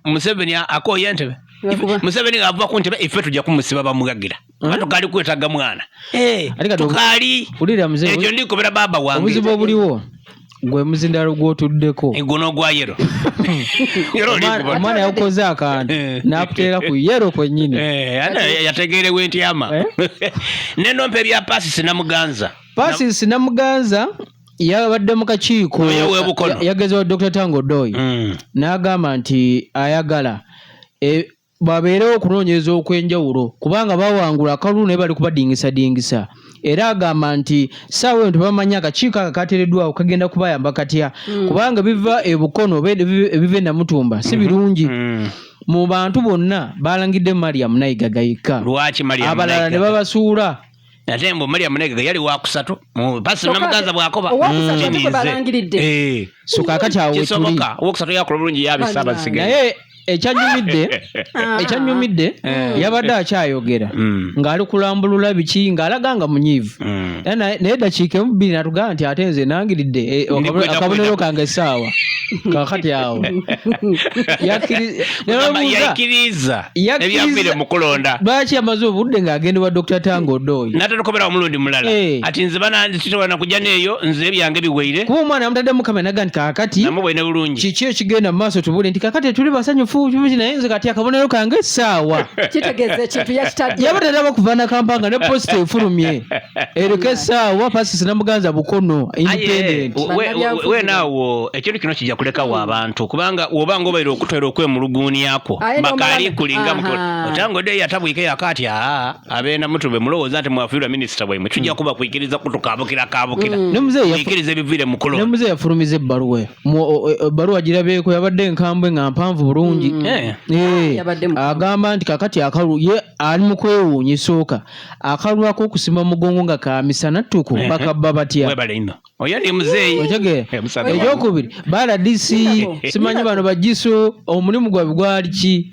Museveni akoye ntebe Museveni ava ku ntebe ife tujja kumusiba bamugagira tukali kwetaga mwana tukali ulira mzee ekyo ndikobera baba wange obuzibu buliwo gwe muzindalo gwotuddeko eguno gwa yero omwana yakoze akantu nakuteera ku yero kwennyini yategeere wentyama nenompe bya Pasi Sinamuganza yabadde mu kakiiko yagezewa Dr. Tango Doi n'agamba nti ayagala babeerewo okunoonyereza okwenjawulo kubanga bawangula akalulu naye bali kubadingisa era agamba nti saawa tebamanya akakiiko akateereddwawo kagenda kubayamba katya kubanga biva ebukono ebiva enamutumba si birungi mu bantu bonna balangidde Mariam Nayiga gayika abalala ne babasuula ate mbo Mariam Nayiga yali wakusatu Pasi Namuganza bwakoba so kakati awo tuli wakusatu yakola bulungi yabisaba sigaye naye ekyanyumidde yabadde akyayogera ng'ali kulambulula biki ng'alaganga munyiivu naye dakiika emu bbiri natugamba nti ate nze nangiridde akabonero kange essaawa kakati awo yakiriza ebyafire mu kulonda lwaki amaze obudde ng'agendebwa Dr. Tango Doi natatokobera omulundi mulala ati nze banandititowana kujja neeyo nze ebyange biweire kuba omwana amutaddemu kamera naga nti kakati namubwene bulungi kiki ekigenda mu maaso tubule nti kakati tuli basanyufu naye nze kati akabonero kange essaawa kitegeeza ekintu yakitadde yabatera bakuvaana kampanga ne posita efulumye ereka essaawa Pasi Sinamuganza bukono independent wenaawo ekintu kino kijja kulekawo abantu kubanga wobanga obaire okutwera okwemuluguunyako bakali kulinga Tango Doi yatabwike yakati abeena mutube mulowooza nti mwafiirwa minisita bwemwe tujja kuba kuyikiriza kutukabukira kuyikiriza ebiviire mu kulola ne muzeeyi yafulumiza ebbaluwa girabeeko yabadde enkambwe nga mpanvu bulungi agamba nti kakati akalu ye ali mu kwewuunya esooka akalu ak'okusimba mugongo nga kamisana ttuku bakabba batya oyo ndi muzeeyi ekyokubiri bala DC simanyi bano bagiso omulimu gwabwe gwali ki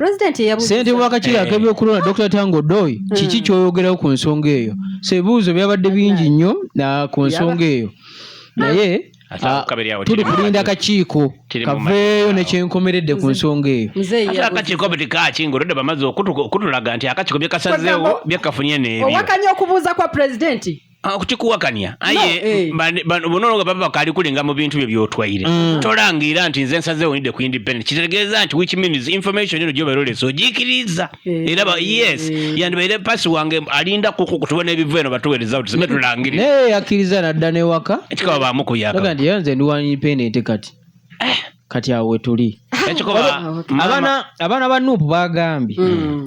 ssente w'akakiiko ak'ebyokulonda Dr. Tango Doi kiki kyoyogerawo ku nsonga eyo ebibuuzo byabadde bingi nnyo ku nsonga eyo naye tuli kulinda akakiiko kaveeyo nekyenkomeredde ku nsonga eyo akakiiko bwetikakinga olwedde bamaze okutulaga nti akakiiko byekasazeewo byekafunye n'ebyo owakanya okubuuza kwa pulezidenti kutikuwakanya aye bonono nga baba bakali kulinga mu bintu bye byotwaire tolangira nti nze nsazeewo nidde ku independent kitegeeza nti which means information eno gyobairolesa ogikiriza era yes yandibaire Pasi wange alinda kutubona ebivu eno batuweereza uti sime tulangire naye yakkiriza nadda newaka ekikaba bamukuyaka nti yanze ndi wa independent kati awo wetuli abaana ba Nuupu bagambye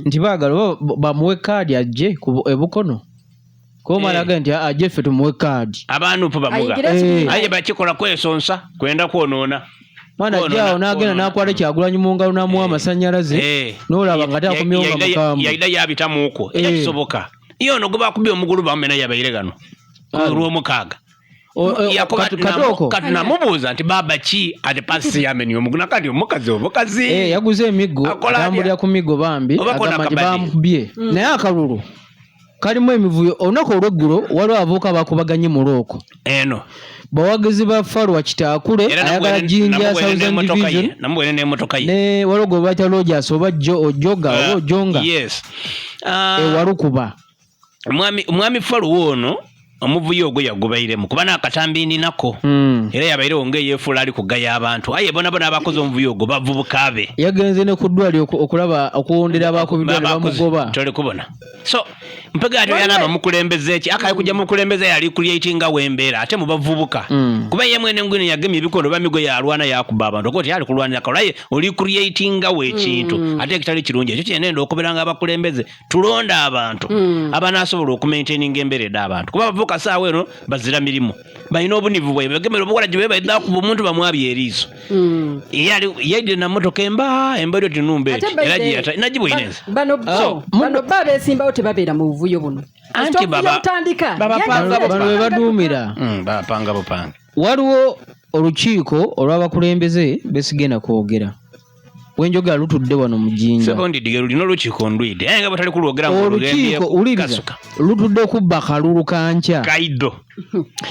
nti baagala bamuwe kaadi ajje ebukono komalaga nti ajje ffe tumuwe kaadi Nuupu bamuga aye bakikola kwesonsa kwenda kwonoona mwana jjaawo n'agenda n'akwata Kyagulanyi mu ngalo n'amuwa amasannyalaze n'olaba nga takumyonga mukambwe yaida yabitamuuko ekisoboka iyo ono gwe bakubye omugulu bamena yabaire gano olw'omukaaga kati namubuuza nti baba ki ate Pasi yamenya omugulu nakati omukazi yaguze emiggo atambulira ku miggo bambi agamba nti bamukubye naye akalulu kalimu emivuyo olunaku olw'eggulo waliwo abavubuka bakubaganye mu Looko eno bawagizi ba Falwa Kitaakule ayagala jinja Southern Division ne waliwo gwe bayita Rogers oba Ojonga ewalukuba omwami Falwa ono omuvuyo ogwo yagubairemu kuba n'akatambi ninako era yabairewo ng'eyeefuula ali kugaya abantu aye bonabona abakoze omuvuyo ogwo bavubuka be yagenze ne ku ddwaliro okulaba okuwondera abakubiddwa ne bamugoba toli kubona so mpega ati yanaba mukulembeze ki akaye kujja mukulembeze yali creatinga wembeera ate mu bavubuka kuba ye mwene ngwine yagemye ebikondo bamigo yalwana yakuba abantu okoti ali kulwanira kalaye oli creatinga we ekintu ate kitali kirungi ekyo kyenendo okuberanga abakulembeze tulonda abantu abanasobola okumaintaininga embeera abantu kuba bavubuka saawa eno bazira mirimu balina obunivu bwe bagemera obukola gye bebaidda ku omuntu bamwabye eriiso yali na motoka embalyo tinumbe era giyata nagibwinenza bano baba besimbawo tebabeera mu buvuyo buno anti bano be baduumira babapanga bupanga waliwo olukiiko olw'abakulembeze besigenda kwogera wenjogera lutudde wano mu Jinja sekondi dige lulino olukiiko ndwide nga batali kulwogera mu olukiiko uliriza lutudde kubba kalulu kanca kaido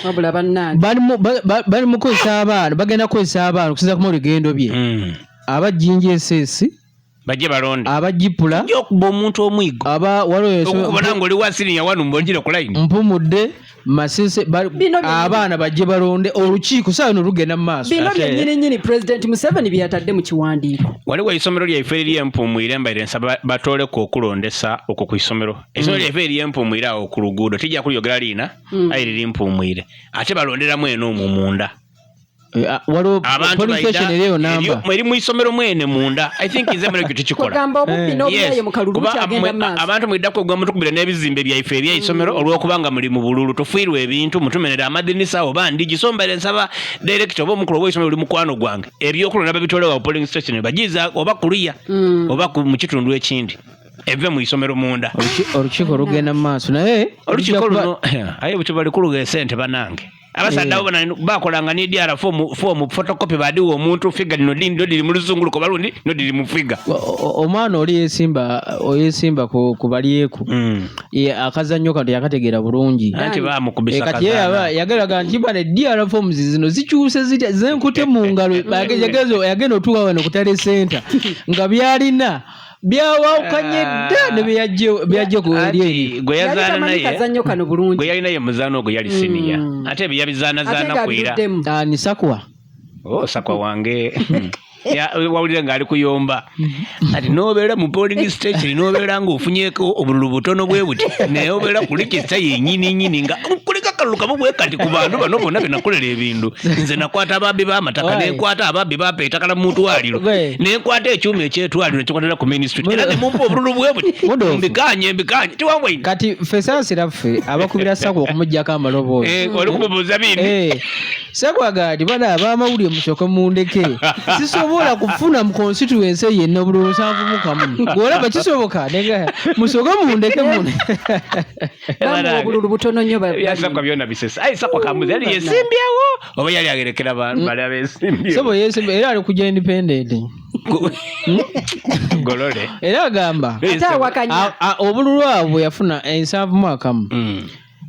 wabula bannange bali mu kozesa abaana bagenda kozesa abaana okusinza ku mugendo bye abajinja esesi bajje balonde abajipula okuba omuntu omwigo okubona ng'oli wa siniya wanu mbonjire ku line Mpumudde Masese abaana bajje balonde olukiiko saa no lugenda mu maaso bino byennyini President Museveni byatadde mu kiwandiiko waliwo isomero lyaife eriri Empumwire mbaire nsaba batoleko okulondesa okwo ku isomero isomero lyaife eriri Empumwire awo ku luguudo tijja kulyogera liina ayi riri Empumwire ate balonderamu eno omwo munda waliwo police station eriyo namba mweri mu isomero mwene munda I think izemero ekyo tikikola abantu mwiddako ogwa mutukubire n'ebizimbe byaife eby'isomero olw'okubanga muli mu bululu tufiirwe ebintu mutumenera amadinisa oba ndigi sombere nsaba director oba omukulu w'isomero oli mukwano gwange ebyokulonda babitolewa polling station bagiza oba kuliya oba mu kitundu ekindi eve mu isomero munda olukiiko lugenda mu maaso naye olukiiko luno aye bwe tubali kuluga esente banange abasadde abo bakolanga ni DRA form photocopy badiwo omuntu figa lino liri mu luzunguluko balundi no liri mu figa omwana oli yesimba ku balieku akazannyo kati yakategeera bulungi anti bamukubisa kati yageraga nti bane DRA forms zino zikyuse zitya zenkute mu ngalo yagenda otuwa wano kutale center nga byalina byawawukanye dda ne byajje ku eri gwe yali naye muzaano ogwo yali siniya ate byabizaanazaana kwera ni Sakwa Sakwa wange wawulire ng'ali kuyomba ati n'obeera mu polling station n'obeera ng'ofunyeko obululu butono bwe buti naye obeera ku likisita yennyini nga kuliko akalulu kamu bwe kati ku bantu bano bonna be nakolera ebintu nze nakwata ababbi b'amataka nenkwata ababbi bapa etakala mu ntwaliro nenkwata ekyuma ekyetwaliro nekikwatira ku ministry era ne mumpa obululu bwe buti mbikanye tiwamwaine kati ffe saasiraffe abakubira Sakwa okumuggyako amaloboozi oli kumubuuza bindi Sakwa gati bana abamawulire musooke mundeke sisobola kufuna mu constituency yenna obululu 7 ng'olaba kisoboka musooke mundeke mune obululu butono nnyo Sakwa byonna bisesa ayi Sakwa kamuzi yali yesimbyewo oba yali agerekera bali abesimbyewo sobo yesimbe era ali kujja independent golole era agamba obululu abo yafuna 7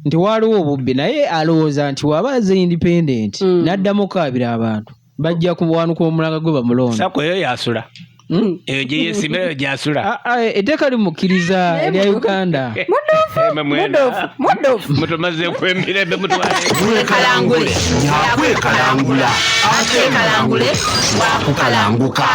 nti waliwo obubbi naye alowooza nti waba aze independent n'addamu kaabira abantu bajja kuwanuka omulaga gwe bamulonda Sakwa eyo yasula eyo gye yesimbira eyo gyasula etteeka limukkiriza erya Uganda mutumaze kwemirembe mutwalekalangule yakwekalangula ate kalangule wakukalanguka